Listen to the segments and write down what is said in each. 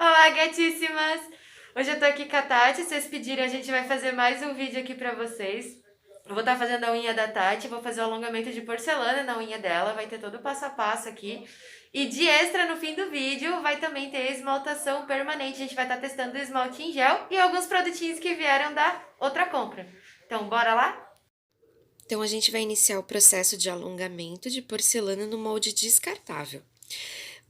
Olá, gatíssimas! Hoje eu tô aqui com a Tati, vocês pediram, a gente vai fazer mais um vídeo aqui pra vocês. Eu vou estar fazendo a unha da Tati, vou fazer o alongamento de porcelana na unha dela, vai ter todo o passo a passo aqui. E de extra, no fim do vídeo, vai também ter esmaltação permanente, a gente vai estar testando o esmalte em gel e alguns produtinhos que vieram da outra compra. Então, bora lá? Então, a gente vai iniciar o processo de alongamento de porcelana no molde descartável.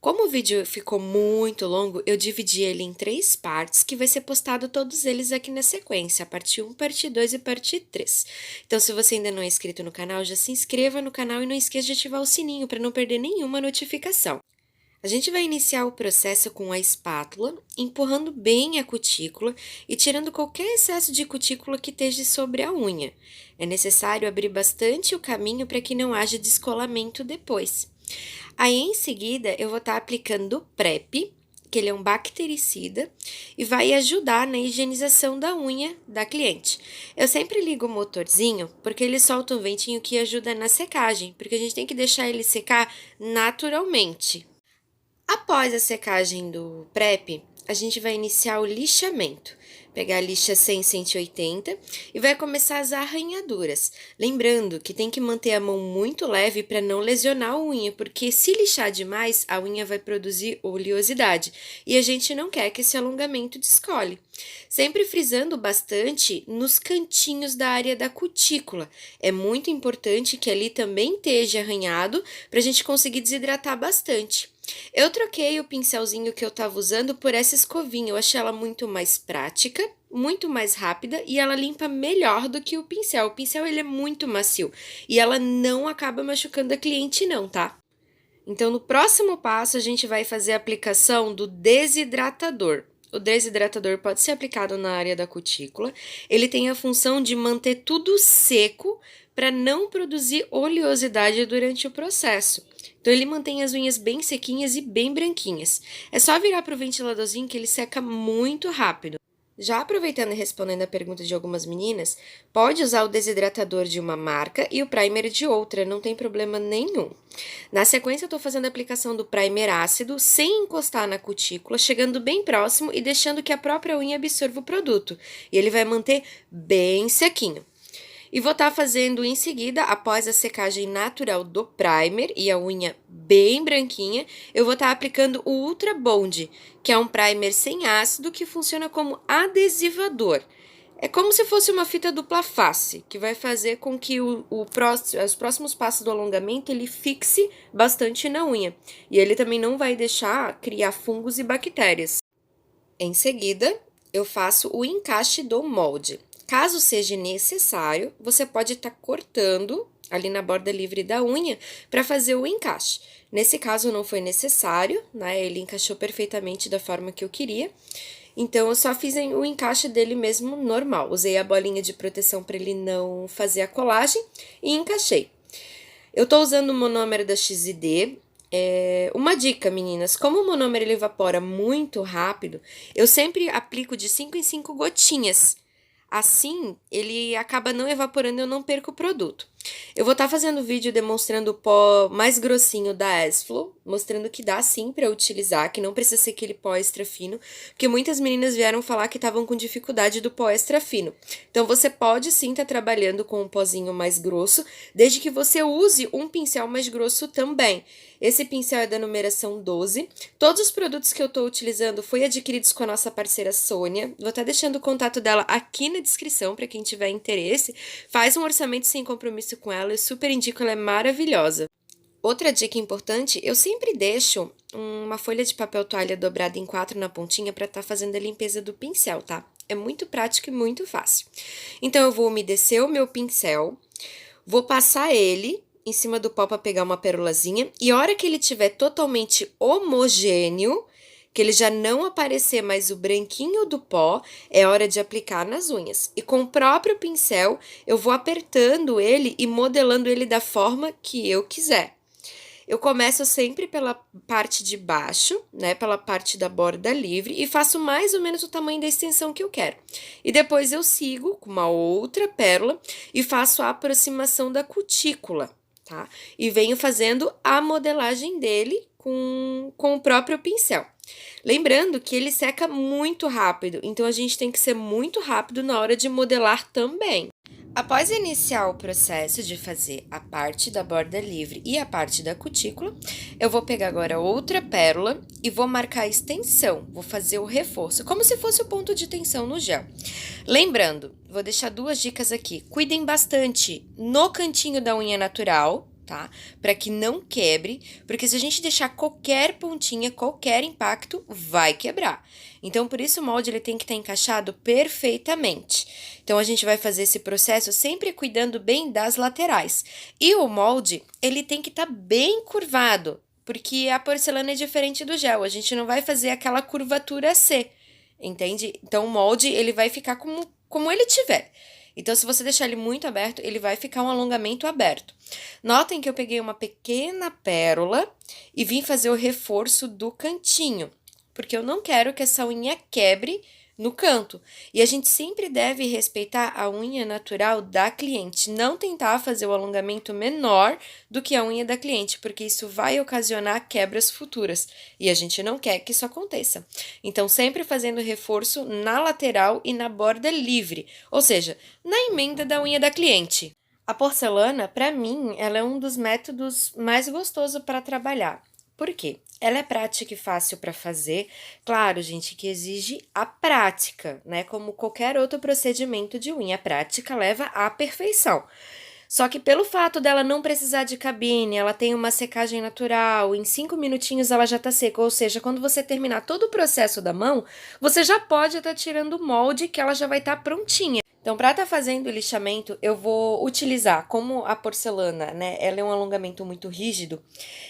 Como o vídeo ficou muito longo, eu dividi ele em 3 partes, que vai ser postado todos eles aqui na sequência, a parte 1, parte 2 e parte 3. Então, se você ainda não é inscrito no canal, já se inscreva no canal e não esqueça de ativar o sininho para não perder nenhuma notificação. A gente vai iniciar o processo com a espátula, empurrando bem a cutícula e tirando qualquer excesso de cutícula que esteja sobre a unha. É necessário abrir bastante o caminho para que não haja descolamento depois. Aí, em seguida, eu vou estar aplicando o PrEP, que ele é um bactericida, e vai ajudar na higienização da unha da cliente. Eu sempre ligo o motorzinho, porque ele solta um ventinho que ajuda na secagem, porque a gente tem que deixar ele secar naturalmente. Após a secagem do PrEP, a gente vai iniciar o lixamento. Pegar a lixa 100, 180 e vai começar as arranhaduras. Lembrando que tem que manter a mão muito leve para não lesionar a unha, porque se lixar demais, a unha vai produzir oleosidade e a gente não quer que esse alongamento descole. Sempre frisando bastante nos cantinhos da área da cutícula. É muito importante que ali também esteja arranhado para a gente conseguir desidratar bastante. Eu troquei o pincelzinho que eu estava usando por essa escovinha. Eu achei ela muito mais prática, muito mais rápida e ela limpa melhor do que o pincel. O pincel ele é muito macio e ela não acaba machucando a cliente não, tá? Então, no próximo passo, a gente vai fazer a aplicação do desidratador. O desidratador pode ser aplicado na área da cutícula. Ele tem a função de manter tudo seco para não produzir oleosidade durante o processo. Então, ele mantém as unhas bem sequinhas e bem branquinhas. É só virar para o ventiladorzinho que ele seca muito rápido. Já aproveitando e respondendo a pergunta de algumas meninas, pode usar o desidratador de uma marca e o primer de outra, não tem problema nenhum. Na sequência, eu estou fazendo a aplicação do primer ácido sem encostar na cutícula, chegando bem próximo e deixando que a própria unha absorva o produto. E ele vai manter bem sequinho. E vou estar fazendo em seguida, após a secagem natural do primer e a unha bem branquinha, eu vou estar aplicando o Ultra Bond, que é um primer sem ácido que funciona como adesivador. É como se fosse uma fita dupla face, que vai fazer com que os próximos passos do alongamento ele fixe bastante na unha. E ele também não vai deixar criar fungos e bactérias. Em seguida, eu faço o encaixe do molde. Caso seja necessário, você pode estar cortando ali na borda livre da unha para fazer o encaixe. Nesse caso não foi necessário, né? Ele encaixou perfeitamente da forma que eu queria. Então eu só fiz o encaixe dele mesmo normal. Usei a bolinha de proteção para ele não fazer a colagem e encaixei. Eu tô usando o monômero da XD. Uma dica, meninas, como o monômero ele evapora muito rápido, eu sempre aplico de 5 em 5 gotinhas. Assim, ele acaba não evaporando e eu não perco o produto. Eu vou estar fazendo vídeo demonstrando o pó mais grossinho da Esflo, mostrando que dá sim para utilizar, que não precisa ser aquele pó extra fino, porque muitas meninas vieram falar que estavam com dificuldade do pó extra fino. Então, você pode sim estar trabalhando com um pozinho mais grosso, desde que você use um pincel mais grosso também. Esse pincel é da numeração 12. Todos os produtos que eu estou utilizando foram adquiridos com a nossa parceira Sônia. Vou estar deixando o contato dela aqui na descrição para quem tiver interesse. Faz um orçamento sem compromisso com ela, eu super indico, ela é maravilhosa. Outra dica importante, eu sempre deixo uma folha de papel toalha dobrada em 4 na pontinha para estar fazendo a limpeza do pincel, tá? É muito prático e muito fácil. Então, eu vou umedecer o meu pincel, vou passar ele em cima do pó para pegar uma perolazinha e a hora que ele estiver totalmente homogêneo, que ele já não aparecer mais o branquinho do pó, é hora de aplicar nas unhas. E com o próprio pincel, eu vou apertando ele e modelando ele da forma que eu quiser. Eu começo sempre pela parte de baixo, né, pela parte da borda livre e faço mais ou menos o tamanho da extensão que eu quero. E depois eu sigo com uma outra pérola e faço a aproximação da cutícula, tá? E venho fazendo a modelagem dele com o próprio pincel. Lembrando que ele seca muito rápido, então a gente tem que ser muito rápido na hora de modelar também. Após iniciar o processo de fazer a parte da borda livre e a parte da cutícula, eu vou pegar agora outra pérola e vou marcar a extensão, vou fazer o reforço, como se fosse o ponto de tensão no gel. Lembrando, vou deixar duas dicas aqui, cuidem bastante no cantinho da unha natural, tá? Para que não quebre, porque se a gente deixar qualquer pontinha, qualquer impacto, vai quebrar. Então, por isso o molde ele tem que estar encaixado perfeitamente. Então, a gente vai fazer esse processo sempre cuidando bem das laterais. E o molde, ele tem que estar bem curvado, porque a porcelana é diferente do gel, a gente não vai fazer aquela curvatura C, entende? Então, o molde, ele vai ficar como ele tiver. Então, se você deixar ele muito aberto, ele vai ficar um alongamento aberto. Notem que eu peguei uma pequena pérola e vim fazer o reforço do cantinho, porque eu não quero que essa unha quebre no canto. E a gente sempre deve respeitar a unha natural da cliente, não tentar fazer o alongamento menor do que a unha da cliente, porque isso vai ocasionar quebras futuras e a gente não quer que isso aconteça. Então, sempre fazendo reforço na lateral e na borda livre, ou seja, na emenda da unha da cliente. A porcelana, para mim, ela é um dos métodos mais gostosos para trabalhar. Por quê? Ela é prática e fácil para fazer. Claro, gente, que exige a prática, né? Como qualquer outro procedimento de unha, a prática leva à perfeição. Só que pelo fato dela não precisar de cabine, ela tem uma secagem natural, em 5 minutinhos ela já tá seca, ou seja, quando você terminar todo o processo da mão, você já pode estar tirando o molde que ela já vai estar prontinha. Então, para estar fazendo o lixamento, eu vou utilizar, como a porcelana, né? Ela é um alongamento muito rígido,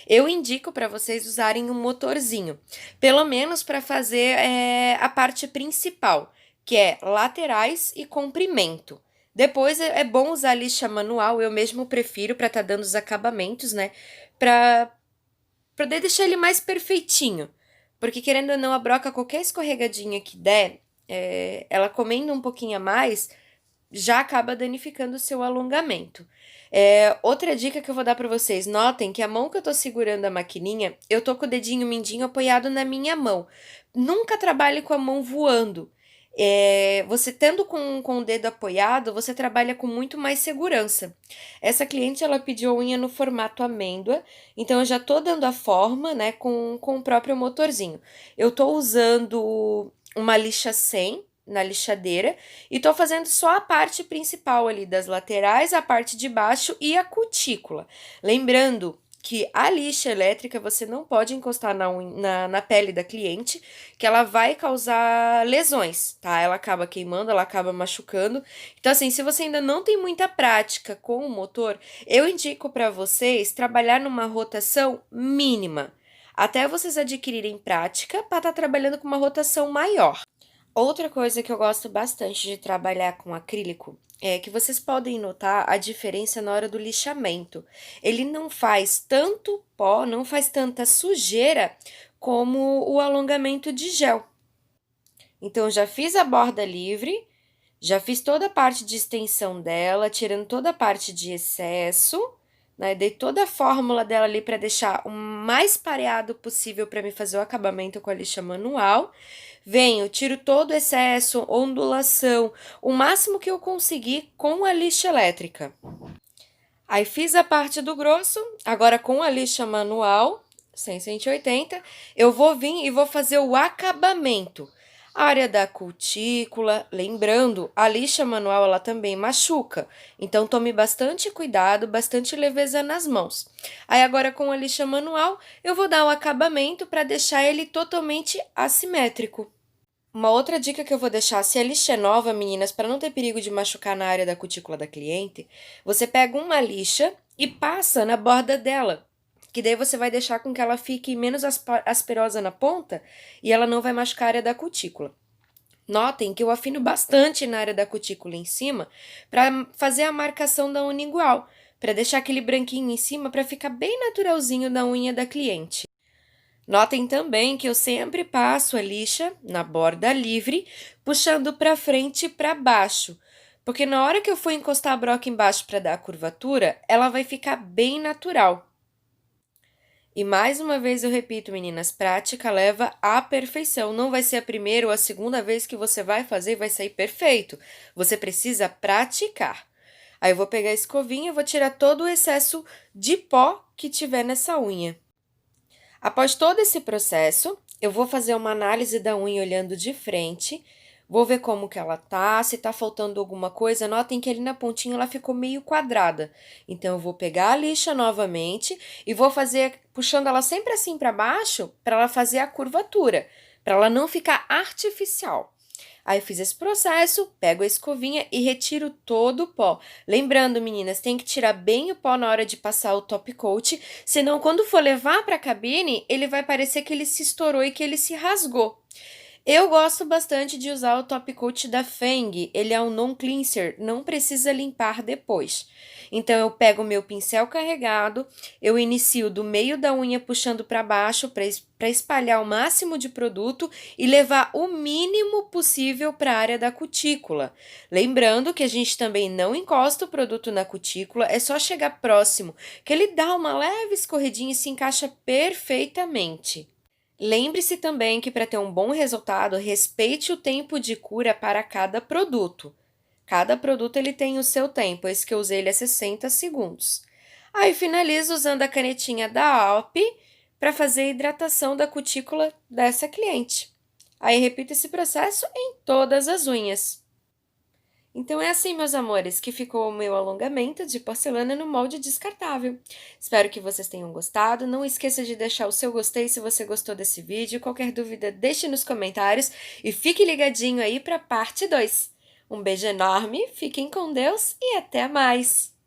eu indico para vocês usarem um motorzinho, pelo menos para fazer a parte principal, que é laterais e comprimento. Depois é bom usar lixa manual, eu mesmo prefiro para estar dando os acabamentos, né? Para poder deixar ele mais perfeitinho. Porque querendo ou não, a broca, qualquer escorregadinha que der, ela comendo um pouquinho a mais, já acaba danificando o seu alongamento. Outra dica que eu vou dar para vocês, notem que a mão que eu tô segurando a maquininha, eu tô com o dedinho mindinho apoiado na minha mão. Nunca trabalhe com a mão voando. Você tendo com o dedo apoiado, você trabalha com muito mais segurança. Essa cliente, ela pediu a unha no formato amêndoa, então eu já tô dando a forma, né, com o próprio motorzinho. Eu tô usando uma lixa 100 na lixadeira e tô fazendo só a parte principal ali das laterais, a parte de baixo e a cutícula. Lembrando que a lixa elétrica você não pode encostar na pele da cliente, que ela vai causar lesões, tá? Ela acaba queimando, ela acaba machucando. Então, assim, se você ainda não tem muita prática com o motor, eu indico para vocês trabalhar numa rotação mínima, até vocês adquirirem prática para estar trabalhando com uma rotação maior. Outra coisa que eu gosto bastante de trabalhar com acrílico é que vocês podem notar a diferença na hora do lixamento. Ele não faz tanto pó, não faz tanta sujeira como o alongamento de gel. Então, já fiz a borda livre, já fiz toda a parte de extensão dela, tirando toda a parte de excesso, né? Dei toda a fórmula dela ali para deixar o mais pareado possível para me fazer o acabamento com a lixa manual. Venho, tiro todo o excesso, ondulação, o máximo que eu conseguir com a lixa elétrica. Aí fiz a parte do grosso, agora com a lixa manual, 180, eu vou vir e vou fazer o acabamento. A área da cutícula, lembrando, a lixa manual ela também machuca, então tome bastante cuidado, bastante leveza nas mãos. Aí agora com a lixa manual, eu vou dar o acabamento para deixar ele totalmente assimétrico. Uma outra dica que eu vou deixar, se a lixa é nova, meninas, para não ter perigo de machucar na área da cutícula da cliente, você pega uma lixa e passa na borda dela, que daí você vai deixar com que ela fique menos asperosa na ponta e ela não vai machucar a área da cutícula. Notem que eu afino bastante na área da cutícula em cima para fazer a marcação da unha igual, para deixar aquele branquinho em cima para ficar bem naturalzinho na unha da cliente. Notem também que eu sempre passo a lixa na borda livre, puxando para frente e para baixo, porque na hora que eu for encostar a broca embaixo para dar a curvatura, ela vai ficar bem natural. E mais uma vez eu repito, meninas, prática leva à perfeição. Não vai ser a primeira ou a segunda vez que você vai fazer e vai sair perfeito. Você precisa praticar. Aí eu vou pegar a escovinha e vou tirar todo o excesso de pó que tiver nessa unha. Após todo esse processo, eu vou fazer uma análise da unha olhando de frente. Vou ver como que ela tá, se tá faltando alguma coisa. Notem que ali na pontinha ela ficou meio quadrada. Então, eu vou pegar a lixa novamente e vou fazer, puxando ela sempre assim para baixo, para ela fazer a curvatura, para ela não ficar artificial. Aí, eu fiz esse processo, pego a escovinha e retiro todo o pó. Lembrando, meninas, tem que tirar bem o pó na hora de passar o top coat, senão quando for levar para a cabine, ele vai parecer que ele se estourou e que ele se rasgou. Eu gosto bastante de usar o top coat da Feng, ele é um non-cleanser, não precisa limpar depois. Então, eu pego o meu pincel carregado, eu inicio do meio da unha puxando para baixo para espalhar o máximo de produto e levar o mínimo possível para a área da cutícula. Lembrando que a gente também não encosta o produto na cutícula, é só chegar próximo, que ele dá uma leve escorridinha e se encaixa perfeitamente. Lembre-se também que para ter um bom resultado, respeite o tempo de cura para cada produto. Cada produto ele tem o seu tempo, esse que eu usei ele é 60 segundos. Aí finalizo usando a canetinha da Alp para fazer a hidratação da cutícula dessa cliente. Aí repito esse processo em todas as unhas. Então é assim, meus amores, que ficou o meu alongamento de porcelana no molde descartável. Espero que vocês tenham gostado. Não esqueça de deixar o seu gostei se você gostou desse vídeo. Qualquer dúvida, deixe nos comentários e fique ligadinho aí para a parte 2. Um beijo enorme, fiquem com Deus e até mais!